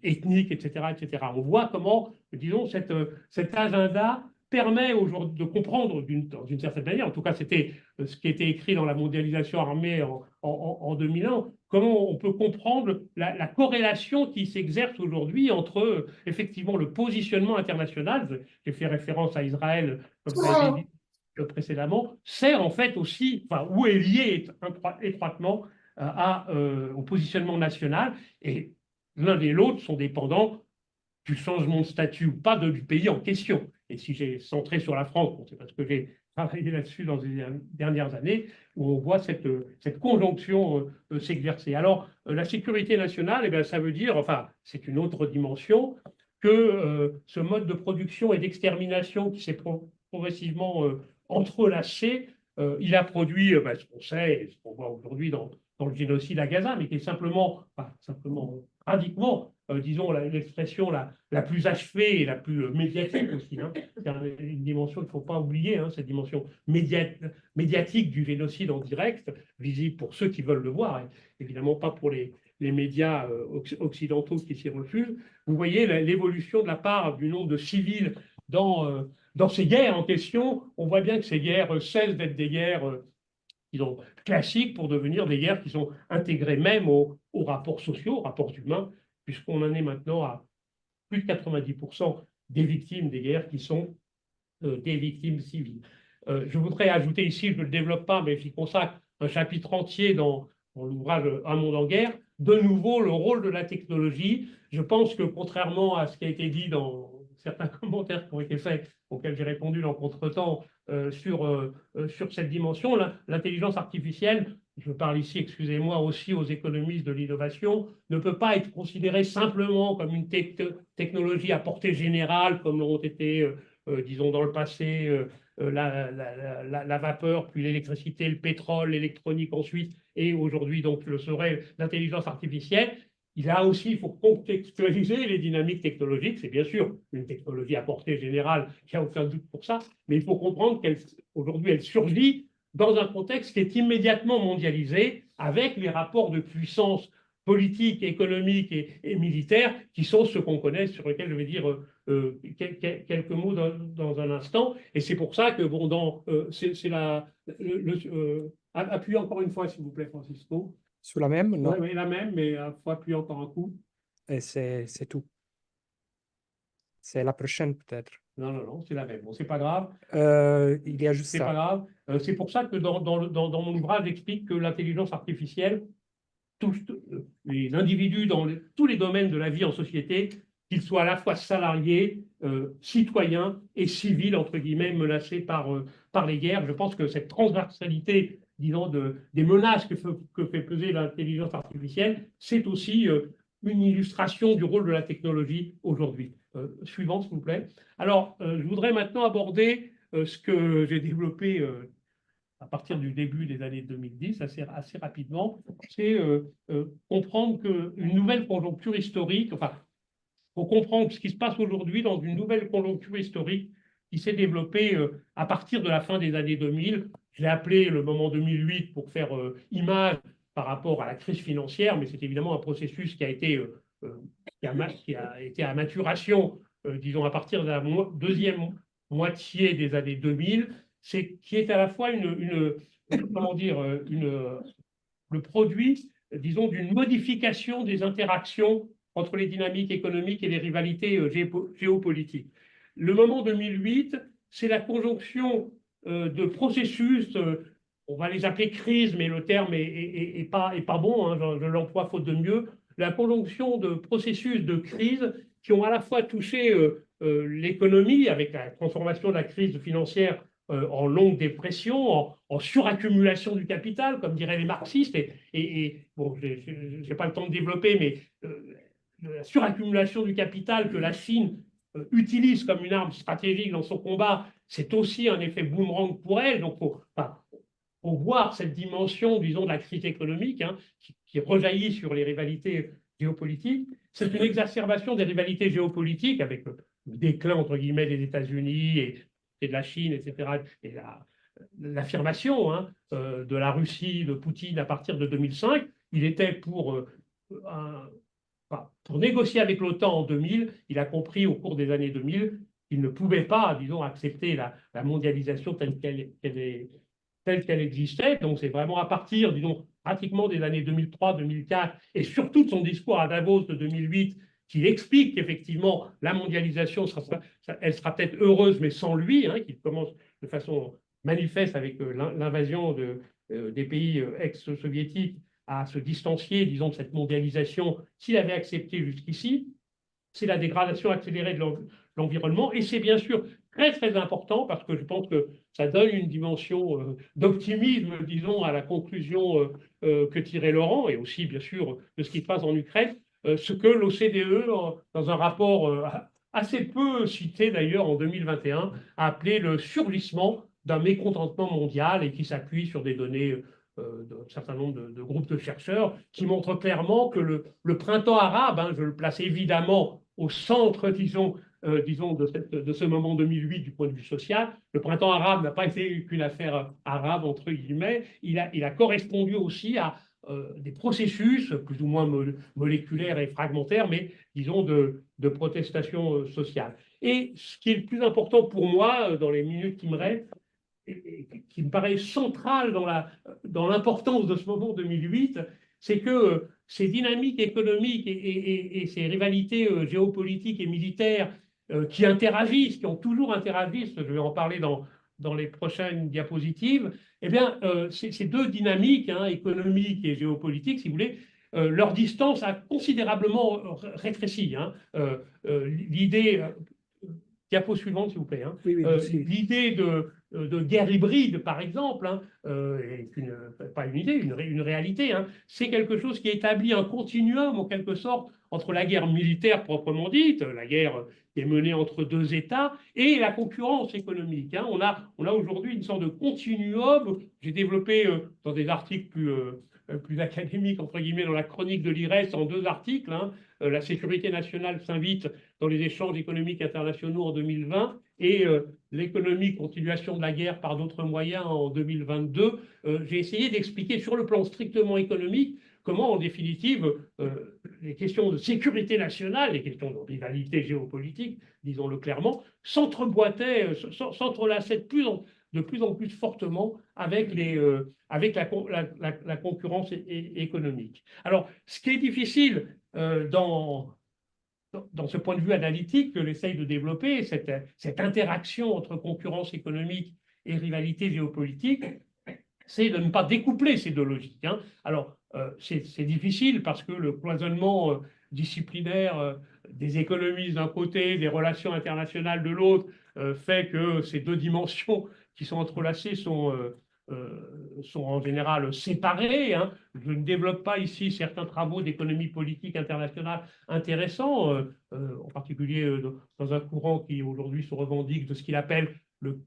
C: ethniques, etc., etc. On voit comment, disons, cet agenda permet aujourd'hui de comprendre d'une certaine manière, en tout cas c'était ce qui était écrit dans la mondialisation armée en 2001, comment on peut comprendre la corrélation qui s'exerce aujourd'hui entre effectivement le positionnement international, j'ai fait référence à Israël comme ça a été dit précédemment, sert en fait aussi, enfin, ou est lié étroitement au positionnement national, et l'un et l'autre sont dépendants du changement de statut ou pas du pays en question. Et si j'ai centré sur la France, c'est parce que j'ai travaillé là-dessus dans les dernières années, où on voit cette conjonction s'exercer. Alors, la sécurité nationale, eh bien, ça veut dire, enfin, c'est une autre dimension, que ce mode de production et d'extermination qui s'est progressivement entrelacé, il a produit ce qu'on sait, ce qu'on voit aujourd'hui dans le génocide à Gaza, mais qui est simplement pratiquement, disons, l'expression la plus achevée et la plus médiatique aussi. Hein. C'est une dimension qu'il ne faut pas oublier, hein, cette dimension médiatique du génocide en direct, visible pour ceux qui veulent le voir, et évidemment pas pour les médias occidentaux qui s'y refusent. Vous voyez l'évolution de la part du nombre de civils dans ces guerres en question. On voit bien que ces guerres cessent d'être des guerres disons, classiques pour devenir des guerres qui sont intégrées même aux rapports sociaux, aux rapports humains, puisqu'on en est maintenant à plus de 90% des victimes des guerres qui sont des victimes civiles. Je voudrais ajouter ici, je ne le développe pas, mais j'y consacre un chapitre entier dans l'ouvrage Un monde en guerre, de nouveau le rôle de la technologie. Je pense que contrairement à ce qui a été dit dans certains commentaires qui ont été faits, auxquels j'ai répondu dans Contretemps, sur cette dimension, l'intelligence artificielle, je parle ici, excusez-moi, aussi aux économistes de l'innovation, ne peut pas être considérée simplement comme une technologie à portée générale, comme l'ont été, disons, dans le passé, la vapeur, puis l'électricité, le pétrole, l'électronique ensuite, et aujourd'hui, donc, le serait l'intelligence artificielle. Il faut contextualiser les dynamiques technologiques. C'est bien sûr une technologie à portée générale, il n'y a aucun doute pour ça, mais il faut comprendre qu'aujourd'hui, elle surgit dans un contexte qui est immédiatement mondialisé, avec les rapports de puissance politique, économique et militaire, qui sont ceux qu'on connaît, sur lesquels je vais dire quelques mots dans un instant. Et c'est pour ça que, bon, appuyez encore une fois, s'il vous plaît, Francisco.
E: Sur la même? Non.
C: Oui, la même, mais il faut appuyer encore un coup.
E: Et c'est tout. C'est la prochaine, peut-être.
C: Non, c'est la même. Bon, c'est pas grave.
E: Il y a juste
C: c'est
E: ça.
C: pas grave. C'est pour ça que dans mon ouvrage, j'explique que l'intelligence artificielle touche les individus dans tous les domaines de la vie en société, qu'ils soient à la fois salariés, citoyens et civils, entre guillemets, menacés par les guerres. Je pense que cette transversalité, disons, des menaces que fait peser l'intelligence artificielle, c'est aussi une illustration du rôle de la technologie aujourd'hui. Suivant, s'il vous plaît. Alors, je voudrais maintenant aborder ce que j'ai développé à partir du début des années 2010, assez rapidement, c'est comprendre qu'une nouvelle conjoncture historique, enfin, il faut comprendre ce qui se passe aujourd'hui dans une nouvelle conjoncture historique qui s'est développé à partir de la fin des années 2000. Je l'ai appelé le moment 2008 pour faire image par rapport à la crise financière, mais c'est évidemment un processus qui a été, qui a été à maturation, disons, à partir de la deuxième moitié des années 2000, qui est à la fois comment dire, le produit, disons, d'une modification des interactions entre les dynamiques économiques et les rivalités géopolitiques. Le moment 2008, c'est la conjonction de processus, on va les appeler crises, mais le terme est pas bon, hein, je l'emploie faute de mieux, la conjonction de processus de crise qui ont à la fois touché l'économie avec la transformation de la crise financière en longue dépression, en suraccumulation du capital, comme diraient les marxistes, et bon, je n'ai pas le temps de développer, mais la suraccumulation du capital que la Chine utilise comme une arme stratégique dans son combat, c'est aussi un effet boomerang pour elle. Donc, faut voir cette dimension, disons, de la crise économique hein, qui rejaillit sur les rivalités géopolitiques. C'est une exacerbation des rivalités géopolitiques avec le déclin, entre guillemets, des États-Unis et de la Chine, etc., et l'affirmation hein, de la Russie, de Poutine à partir de 2005. Il était pour négocier avec l'OTAN en 2000, il a compris au cours des années 2000 qu'il ne pouvait pas, disons, accepter la mondialisation telle qu'elle existait. Donc c'est vraiment à partir, disons, pratiquement des années 2003-2004 et surtout de son discours à Davos de 2008 qu'il explique qu'effectivement la mondialisation, elle sera peut-être heureuse, mais sans lui, hein, qu'il commence de façon manifeste avec l'invasion des pays ex-soviétiques à se distancier, disons, de cette mondialisation s'il avait accepté jusqu'ici. C'est la dégradation accélérée de l'environnement et c'est bien sûr très très important parce que je pense que ça donne une dimension d'optimisme, disons, à la conclusion que tirait Laurent et aussi bien sûr de ce qui se passe en Ukraine, ce que l'OCDE, dans un rapport assez peu cité d'ailleurs en 2021, a appelé le surgissement d'un mécontentement mondial et qui s'appuie sur des données d'un certain nombre de groupes de chercheurs qui montrent clairement que le printemps arabe, hein, je le place évidemment au centre, disons, de ce moment 2008 du point de vue social. Le printemps arabe n'a pas été qu'une affaire arabe, entre guillemets, il a correspondu aussi à des processus plus ou moins moléculaires et fragmentaires, mais disons de protestation sociale. Et ce qui est le plus important pour moi, dans les minutes qui me restent, et qui me paraît central dans l'importance de ce moment 2008, c'est que ces dynamiques économiques et ces rivalités géopolitiques et militaires qui interagissent, qui ont toujours interagi, je vais en parler dans les prochaines diapositives, eh bien, ces deux dynamiques, hein, économiques et géopolitiques, si vous voulez, leur distance a considérablement rétréci. Hein. L'idée, diapo suivante, s'il vous plaît, hein,
E: Oui,
C: l'idée de guerre hybride, par exemple, hein, pas une idée, une réalité, hein, c'est quelque chose qui établit un continuum, en quelque sorte, entre la guerre militaire proprement dite, la guerre qui est menée entre deux États, et la concurrence économique. Hein. On a aujourd'hui une sorte de continuum. J'ai développé dans des articles plus académiques, entre guillemets, dans la chronique de l'IRES, en 2 articles, hein, la sécurité nationale s'invite dans les échanges économiques internationaux en 2020 et l'économie, continuation de la guerre par d'autres moyens en 2022. J'ai essayé d'expliquer sur le plan strictement économique comment, en définitive, les questions de sécurité nationale, les questions de rivalité géopolitique, disons-le clairement, s'entrelaçaient de plus en plus fortement avec la concurrence économique. Alors, ce qui est difficile dans ce point de vue analytique que j'essaye de développer, cette interaction entre concurrence économique et rivalité géopolitique, c'est de ne pas découpler ces deux logiques. Hein. Alors, c'est difficile parce que le cloisonnement disciplinaire des économistes d'un côté, des relations internationales de l'autre, fait que ces deux dimensions qui sont entrelacées sont en général séparées. Hein. Je ne développe pas ici certains travaux d'économie politique internationale intéressants, en particulier dans un courant qui aujourd'hui se revendique de ce qu'il appelle le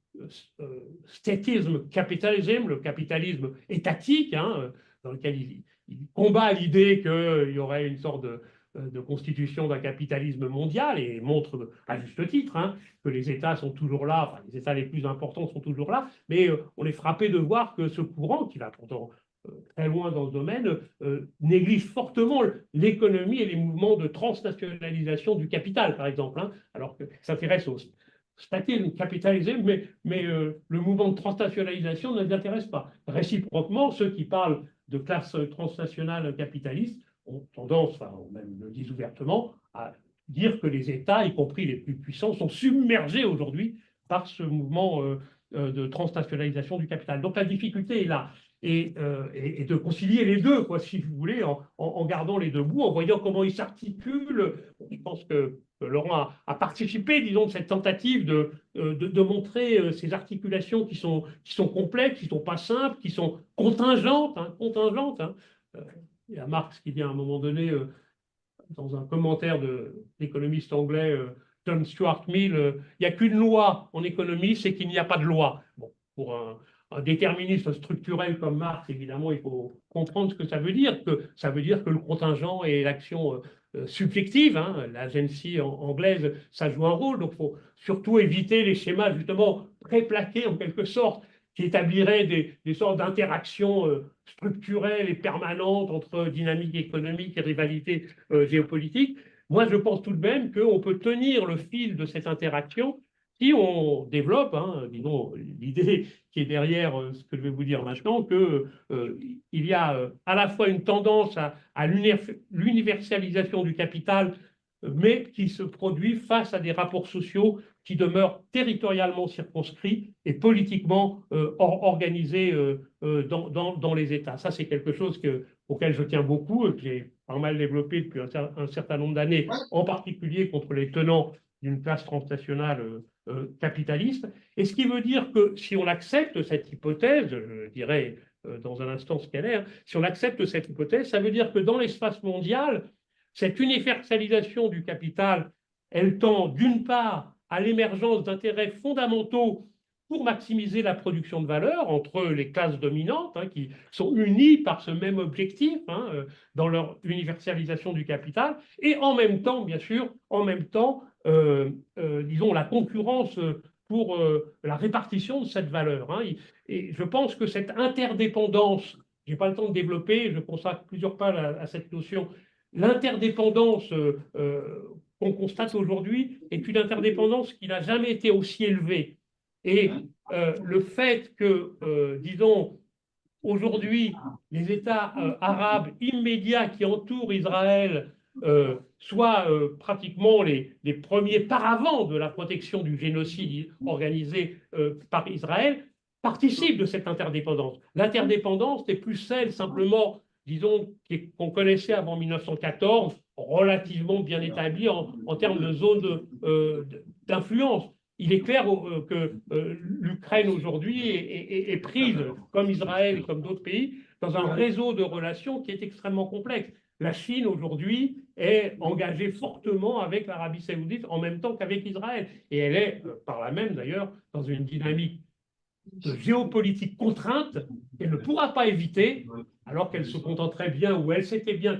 C: statisme capitalisme, le capitalisme étatique, hein, dans lequel il combat l'idée qu'il y aurait une sorte de constitution d'un capitalisme mondial et montre à juste titre hein, que les États sont toujours là, enfin les États les plus importants sont toujours là, mais on est frappé de voir que ce courant, qui va pourtant très loin dans ce domaine, néglige fortement l'économie et les mouvements de transnationalisation du capital, par exemple, hein, alors que s'intéresse aux statut capitalisé, mais le mouvement de transnationalisation ne les intéresse pas. Réciproquement, ceux qui parlent de classe transnationale capitaliste ont tendance, enfin, même le disent ouvertement, à dire que les États, y compris les plus puissants, sont submergés aujourd'hui par ce mouvement de transnationalisation du capital. Donc la difficulté est là. Et de concilier les deux, quoi, si vous voulez, en gardant les deux bouts, en voyant comment ils s'articulent. Je pense que Laurent a participé, disons, de cette tentative de montrer ces articulations qui sont complexes, qui ne sont pas simples, qui sont contingentes. Hein. Il y a Marx qui dit à un moment donné, dans un commentaire de l'économiste anglais John Stuart Mill, il n'y a qu'une loi en économie, c'est qu'il n'y a pas de loi. Bon, pour un déterministe structurel comme Marx, évidemment, il faut comprendre ce que ça veut dire, que le contingent et l'action subjective, hein, l'agency anglaise, ça joue un rôle, donc il faut surtout éviter les schémas justement préplaqués en quelque sorte, qui établiraient des sortes d'interactions structurelles et permanentes entre dynamique économique et rivalité géopolitique. Moi, je pense tout de même qu'on peut tenir le fil de cette interaction si on développe, hein, disons, l'idée qui est derrière ce que je vais vous dire maintenant, qu'il y a à la fois une tendance à l'universalisation du capital, mais qui se produit face à des rapports sociaux qui demeurent territorialement circonscrits et politiquement organisés dans les États. Ça, c'est quelque chose auquel je tiens beaucoup, que j'ai pas mal développé depuis un certain nombre d'années, en particulier contre les tenants d'une classe transnationale capitaliste. Et ce qui veut dire que si on accepte cette hypothèse, je dirais dans un instant ce qu'elle est, hein, si on accepte cette hypothèse, ça veut dire que dans l'espace mondial, cette universalisation du capital, elle tend d'une part à l'émergence d'intérêts fondamentaux pour maximiser la production de valeur entre les classes dominantes, hein, qui sont unies par ce même objectif hein, dans leur universalisation du capital, et en même temps, bien sûr, disons, la concurrence pour la répartition de cette valeur. Hein. Et je pense que cette interdépendance, je n'ai pas le temps de développer, je consacre plusieurs pages à cette notion, l'interdépendance qu'on constate aujourd'hui est une interdépendance qui n'a jamais été aussi élevée. Et le fait que, disons, aujourd'hui, les États arabes immédiats qui entourent Israël soient pratiquement les premiers paravents de la protection du génocide organisé par Israël, participe de cette interdépendance. L'interdépendance n'est plus celle simplement, disons, qu'on connaissait avant 1914, relativement bien établie en termes de zone d'influence. Il est clair que l'Ukraine aujourd'hui est prise, comme Israël et comme d'autres pays, dans un réseau de relations qui est extrêmement complexe. La Chine aujourd'hui est engagée fortement avec l'Arabie saoudite en même temps qu'avec Israël. Et elle est, par là même d'ailleurs, dans une dynamique de géopolitique contrainte qu'elle ne pourra pas éviter, alors qu'elle se contenterait bien, ou elle s'était bien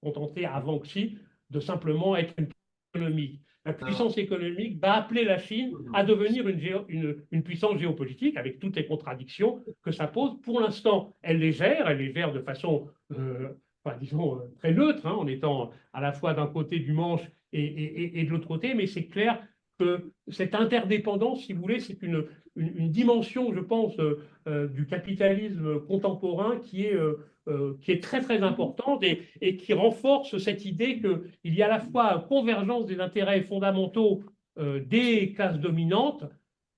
C: contentée avant que si, de simplement être une économie. La puissance économique va appeler la Chine à devenir une puissance géopolitique avec toutes les contradictions que ça pose. Pour l'instant, elle les gère de façon, enfin, disons, très neutre, hein, en étant à la fois d'un côté du Manche et de l'autre côté, mais c'est clair que cette interdépendance, si vous voulez, c'est une dimension, je pense, du capitalisme contemporain qui est très, très importante et qui renforce cette idée qu'il y a à la fois convergence des intérêts fondamentaux des classes dominantes.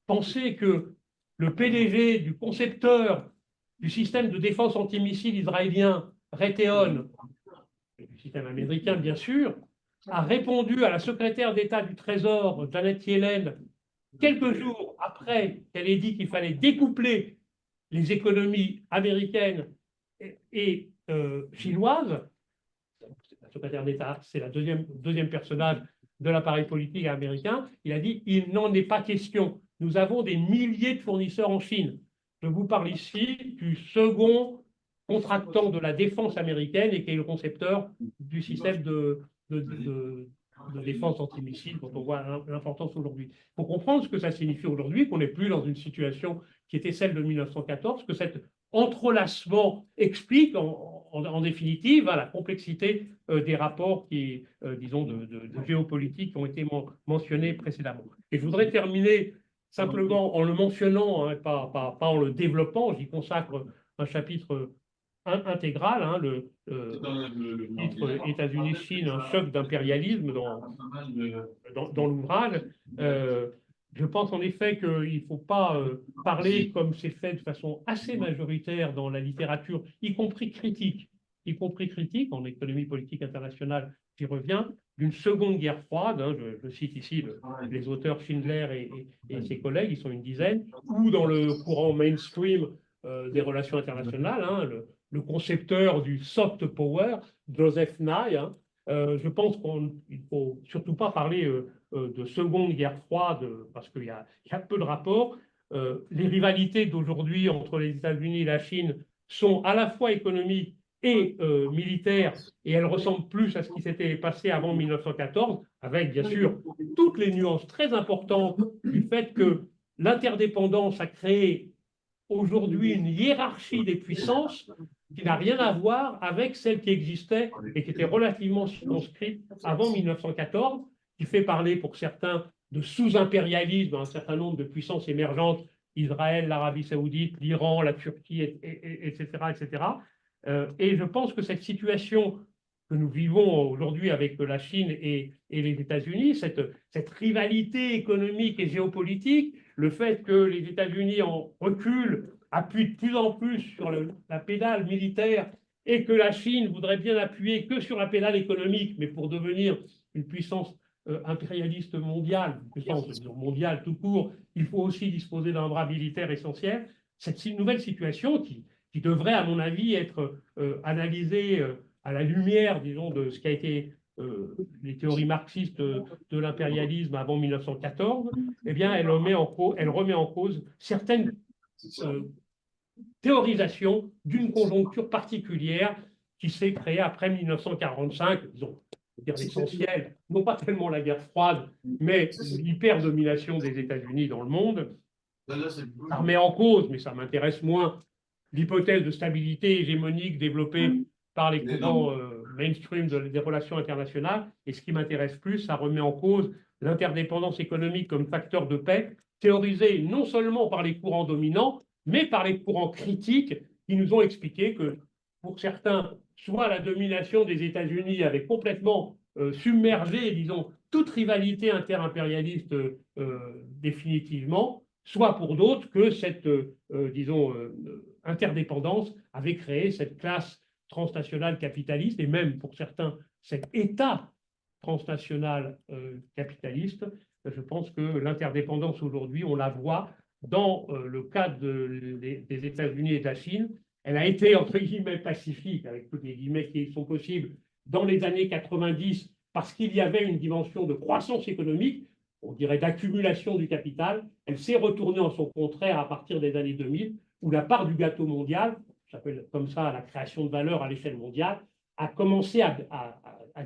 C: Pensez que le PDG du concepteur du système de défense antimissile israélien, Raytheon, du système américain bien sûr, a répondu à la secrétaire d'État du Trésor, Janet Yellen, quelques jours après qu'elle ait dit qu'il fallait découpler les économies américaines et chinoises. La secrétaire d'État, c'est la deuxième personnage de l'appareil politique américain. Il a dit « il n'en est pas question. Nous avons des milliers de fournisseurs en Chine. Je vous parle ici du second contractant de la défense américaine et qui est le concepteur du système de défense antimissile dont on voit l'importance aujourd'hui. Il faut comprendre ce que ça signifie aujourd'hui, qu'on n'est plus dans une situation qui était celle de 1914, que cet entrelacement explique en définitive la complexité des rapports qui, disons, de géopolitique qui ont été mentionnés précédemment. Et je voudrais terminer simplement en le mentionnant, hein, pas en le développant. J'y consacre un chapitre intégral, hein, le titre États-Unis-Chine, un choc d'impérialisme dans l'ouvrage. Je pense en effet qu'il ne faut pas parler comme c'est fait de façon assez majoritaire dans la littérature, y compris critique en économie politique internationale, qui revient d'une seconde guerre froide, hein, je cite ici les auteurs Schindler et ses collègues, ils sont une dizaine, ou dans le courant mainstream des relations internationales, hein, le concepteur du soft power, Joseph Nye. Hein, je pense qu'il ne faut surtout pas parler de seconde guerre froide parce qu'il y a peu de rapports. Les rivalités d'aujourd'hui entre les États-Unis et la Chine sont à la fois économiques et militaires, et elles ressemblent plus à ce qui s'était passé avant 1914, avec bien sûr toutes les nuances très importantes du fait que l'interdépendance a créé aujourd'hui une hiérarchie des puissances qui n'a rien à voir avec celle qui existait et qui était relativement circonscrite avant 1914, qui fait parler pour certains de sous-impérialisme à un certain nombre de puissances émergentes, Israël, l'Arabie saoudite, l'Iran, la Turquie, etc., etc. Et je pense que cette situation que nous vivons aujourd'hui avec la Chine et les États-Unis, cette rivalité économique et géopolitique, le fait que les États-Unis en reculent, appuient de plus en plus sur la pédale militaire et que la Chine voudrait bien appuyer que sur la pédale économique, mais pour devenir une puissance impérialiste mondiale, une puissance mondiale tout court, il faut aussi disposer d'un bras militaire essentiel. Cette nouvelle situation qui devrait, à mon avis, être analysée à la lumière, disons, de ce qui a été les théories marxistes de l'impérialisme avant 1914, eh bien, elle remet en cause certaines théorisations d'une conjoncture particulière qui s'est créée après 1945, disons, l'essentiel, non pas tellement la guerre froide, mais l'hyperdomination des États-Unis dans le monde. Ça remet en cause, mais ça m'intéresse moins, l'hypothèse de stabilité hégémonique développée par les courants mainstream des relations internationales. Et ce qui m'intéresse plus, ça remet en cause l'interdépendance économique comme facteur de paix, théorisé non seulement par les courants dominants, mais par les courants critiques qui nous ont expliqué que, pour certains, soit la domination des États-Unis avait complètement submergé, disons, toute rivalité interimpérialiste définitivement, soit pour d'autres que cette, disons, interdépendance avait créé cette classe transnationale capitaliste et même pour certains cet État transnational capitaliste. Je pense que l'interdépendance aujourd'hui, on la voit dans le cadre des États-Unis et de la Chine. Elle a été, entre guillemets, pacifique, avec tous les guillemets qui sont possibles, dans les années 90, parce qu'il y avait une dimension de croissance économique, on dirait d'accumulation du capital. Elle s'est retournée en son contraire à partir des années 2000, où la part du gâteau mondial, j'appelle comme ça la création de valeur à l'échelle mondiale, a commencé à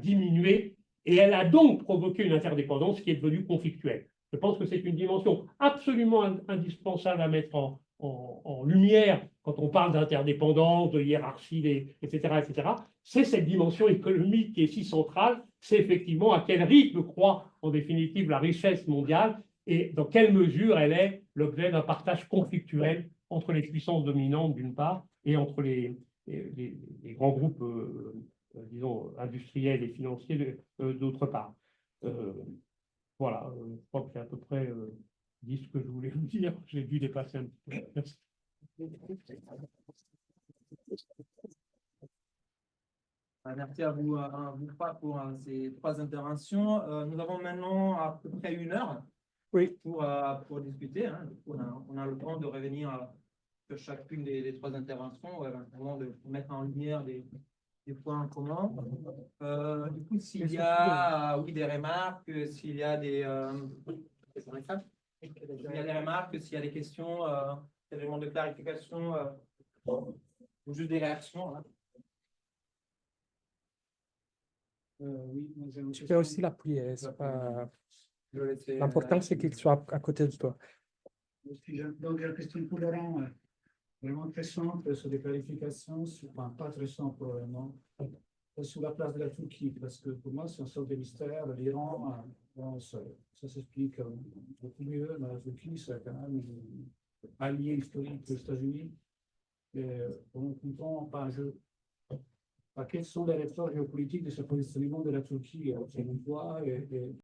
C: diminuer, et elle a donc provoqué une interdépendance qui est devenue conflictuelle. Je pense que c'est une dimension absolument indispensable à mettre en lumière quand on parle d'interdépendance, de hiérarchie, etc., etc. C'est cette dimension économique qui est si centrale, c'est effectivement à quel rythme croît en définitive la richesse mondiale et dans quelle mesure elle est l'objet d'un partage conflictuel entre les puissances dominantes d'une part et entre les grands groupes disons, industriels et financiers d'autre part. Voilà, je crois que c'est à peu près dit ce que je voulais vous dire. J'ai dû dépasser un petit peu. Merci.
F: Merci à vous trois pour ces trois interventions. Nous avons maintenant à peu près 1 heure pour discuter. Hein. On a le temps de revenir sur chacune des trois interventions, vraiment de mettre en lumière des points en commun. Du coup, s'il y a des remarques, s'il y a des remarques, s'il y a des questions, des éléments de clarification, vous ou juste des réactions, hein.
D: Oui, moi, j'ai une
E: Tu peux
D: question.
E: aussi l'appuyer. c'est pas-
F: Je vais laisser,
E: L'important, c'est qu'il soit à côté de toi.
D: Donc, j'ai une question pour Laurent, vraiment très simple sur des clarifications, enfin, pas très simple probablement, sur la place de la Turquie, parce que pour moi, c'est un sorte de mystère. L'Iran, bon, ça s'explique beaucoup mieux, mais la Turquie, c'est quand même un allié historique des États-Unis. Et on comprend pas, quels sont les ressorts géopolitiques de ce positionnement de la Turquie, selon toi, et